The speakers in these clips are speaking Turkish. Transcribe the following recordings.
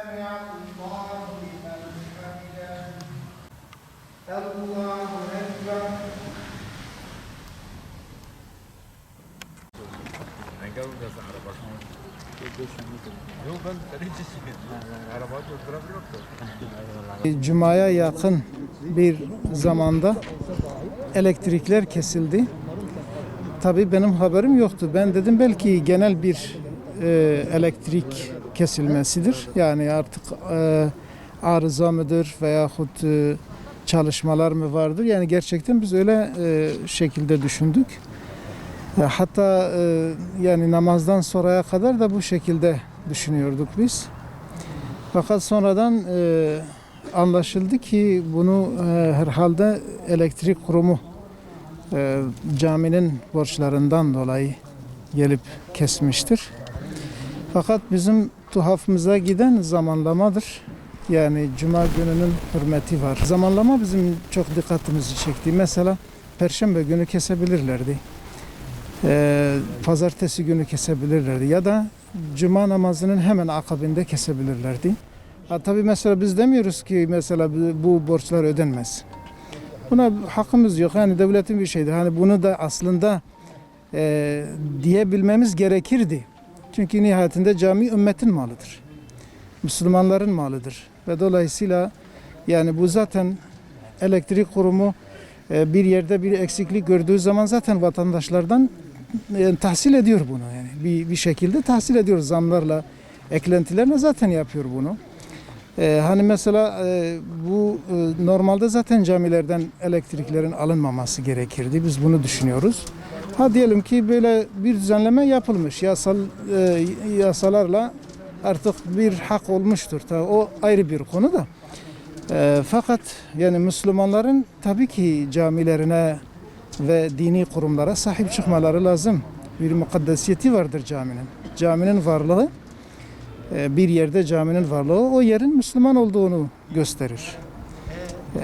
سمع الله لمن حمده الله أكبر. Yok ben hiç araba durduramıyorum da. Cuma'ya yakın bir zamanda elektrikler kesildi. Tabii benim haberim yoktu. Ben dedim belki genel bir elektrik kesilmesidir. Yani artık arıza mıdır veyahut çalışmalar mı vardır? Yani gerçekten biz öyle şekilde düşündük. Hatta yani namazdan sonraya kadar da bu şekilde düşünüyorduk biz. Fakat sonradan anlaşıldı ki bunu herhalde elektrik kurumu caminin borçlarından dolayı gelip kesmiştir. Fakat bizim tuhafımıza giden zamanlamadır. Yani Cuma gününün hürmeti var. Zamanlama bizim çok dikkatimizi çekti. Mesela Perşembe günü kesebilirlerdi. Pazartesi günü kesebilirlerdi ya da Cuma namazının hemen akabinde kesebilirlerdi. Tabii mesela biz demiyoruz ki mesela bu borçlar ödenmez. Buna hakkımız yok. Yani devletin bir şeydir. Hani bunu da aslında diyebilmemiz gerekirdi. Çünkü nihayetinde cami ümmetin malıdır. Müslümanların malıdır. Ve dolayısıyla yani bu zaten elektrik kurumu bir yerde bir eksiklik gördüğü zaman zaten vatandaşlardan tahsil ediyor bunu. Yani bir şekilde tahsil ediyor zamlarla, eklentilerle zaten yapıyor bunu. Hani mesela bu normalde zaten camilerden elektriklerin alınmaması gerekirdi. Biz bunu düşünüyoruz. Ha diyelim ki böyle bir düzenleme yapılmış. Yasalarla artık bir hak olmuştur. Tabii o ayrı bir konu da. Fakat yani Müslümanların tabii ki camilerine ve dini kurumlara sahip çıkmaları lazım. Bir mukaddesiyeti vardır caminin. Caminin varlığı, bir yerde caminin varlığı o yerin Müslüman olduğunu gösterir.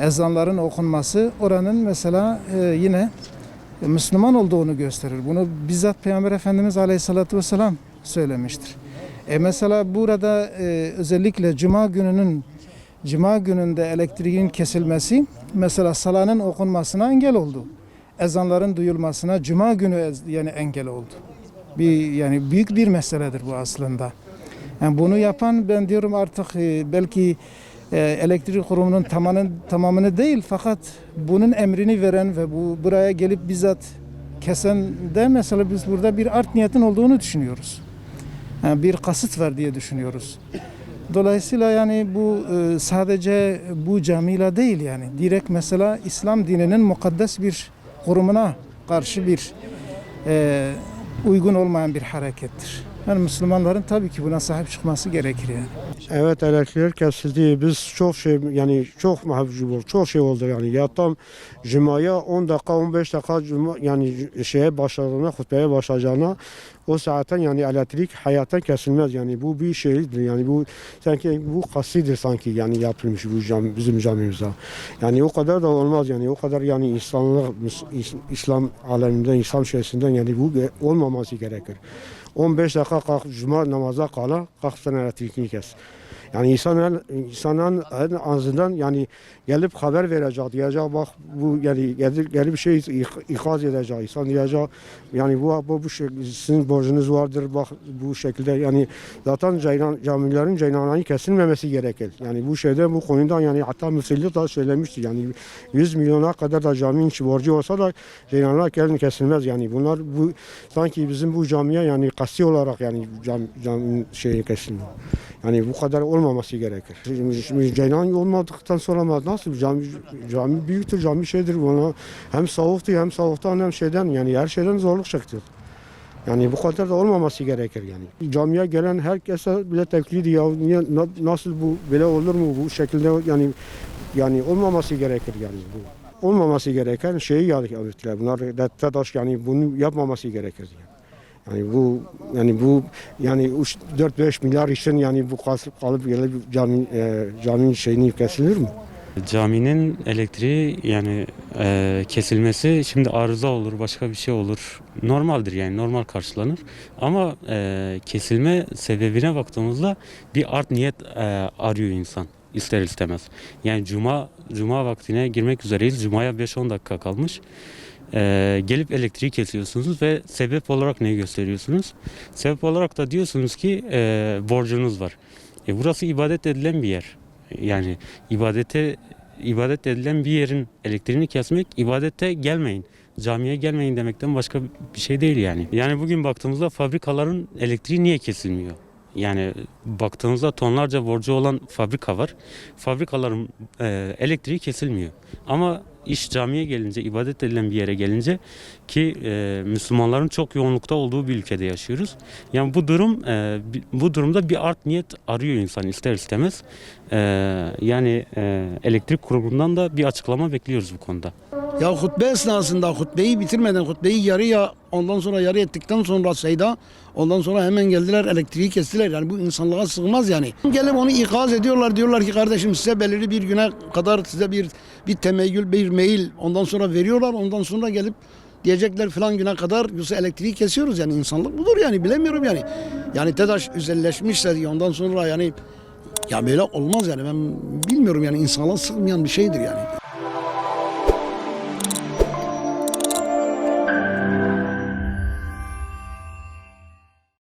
Ezanların okunması oranın mesela yine Müslüman olduğunu gösterir. Bunu bizzat Peygamber Efendimiz Aleyhisselatü Vesselam söylemiştir. Mesela burada özellikle Cuma gününde elektriğin kesilmesi mesela salanın okunmasına engel oldu. Ezanların duyulmasına Cuma günü yani engel oldu. Yani büyük bir meseledir bu aslında. Yani bunu yapan ben diyorum artık belki elektrik kurumunun tamamını değil fakat bunun emrini veren ve buraya gelip bizzat kesen de mesela biz burada bir art niyetin olduğunu düşünüyoruz. Yani bir kasıt var diye düşünüyoruz. Dolayısıyla yani bu sadece bu camiyle değil yani direkt mesela İslam dininin mukaddes bir kurumuna karşı bir uygun olmayan bir harekettir. Yani Müslümanların tabii ki buna sahip çıkması gerekir yani. Evet elektrikler kesildi. Biz çok şey yani çok mahcup olduk. Çok şey oldu yani. Ya tam Cuma'ya 10 dakika 15 dakika yani şeye başladığına hutbeye başlayacağına o saatten yani elektrik hayattan kesilmez yani bu bir şeydir yani bu sanki bu kasidir sanki yani yapılmış bu bizim camimize. Yani o kadar da olmaz yani o kadar yani İslam aleminden İslam şeysinden yani bu olmaması gerekir. 15 dakika kalk cuma namaza kala kalksın elektriğini kes. Yani insanın en azından yani gelip haber verecek diyecek bak bu yani gelip bir şey ikaz edecek insan diyecek yani bu sizin borcunuz vardır bak bu şekilde yani zaten camilerin ceylanları kesilmemesi gerekir. Yani bu şeyde bu konuda yani hatta müfillik da söylemişti yani 100 milyona kadar da caminin içi borcu olsa da ceylanlar kesilmez yani bunlar bu sanki bizim bu camiye yani kasti olarak yani caminin şeyi kesilmiyor. Yani bu kadar olmaması gerekir. Şimdi ceylan olmadıktan sonra nasıl cami büyüktür, cami şeydir buna hem soğuktan hem şeyden yani her şeyden zorluk çekti. Yani bu kadar da olmaması gerekir yani. Camiye gelen herkese bile tepkiliydi ya niye nasıl bu böyle olur mu bu şekilde yani olmaması gerekir yani bu. Olmaması gereken şeyi yaptılar. Bunlar TEDAŞ yani bunu yapmaması gerekir yani. Yani bu 4-5 milyar için yani bu kalıp gelip caminin şeyini kesilir mi? Caminin elektriği yani kesilmesi şimdi arıza olur, başka bir şey olur. Normaldir yani normal karşılanır. Ama kesilme sebebine baktığımızda bir art niyet arıyor insan ister istemez. Yani cuma vaktine girmek üzereyiz. Cuma'ya 5-10 dakika kalmış. Gelip elektriği kesiyorsunuz ve sebep olarak ne gösteriyorsunuz? Sebep olarak da diyorsunuz ki borcunuz var. Burası ibadet edilen bir yer. Yani ibadet edilen bir yerin elektriğini kesmek, ibadete gelmeyin, camiye gelmeyin demekten başka bir şey değil yani. Yani bugün baktığımızda fabrikaların elektriği niye kesilmiyor? Yani baktığımızda tonlarca borcu olan fabrika var. Fabrikaların elektriği kesilmiyor. Ama iş camiye gelince, ibadet edilen bir yere gelince ki Müslümanların çok yoğunlukta olduğu bir ülkede yaşıyoruz. Yani bu durumda bir art niyet arıyor insan ister istemez. Yani elektrik kurumundan da bir açıklama bekliyoruz bu konuda. Ya hutbe esnasında hutbeyi bitirmeden hutbeyi yarıya ondan sonra yarı ettikten sonra seyda ondan sonra hemen geldiler elektriği kestiler. Yani bu insanlığa sığmaz yani. Gelip onu ikaz ediyorlar, diyorlar ki kardeşim size belirli bir güne kadar size bir temeyyül, bir mail ondan sonra veriyorlar. Ondan sonra gelip diyecekler falan güne kadar yoksa elektriği kesiyoruz yani insanlık budur yani bilemiyorum yani. Yani TEDAŞ özelleşmişse diye ondan sonra yani ya böyle olmaz yani ben bilmiyorum yani insanlığa sığmayan bir şeydir yani.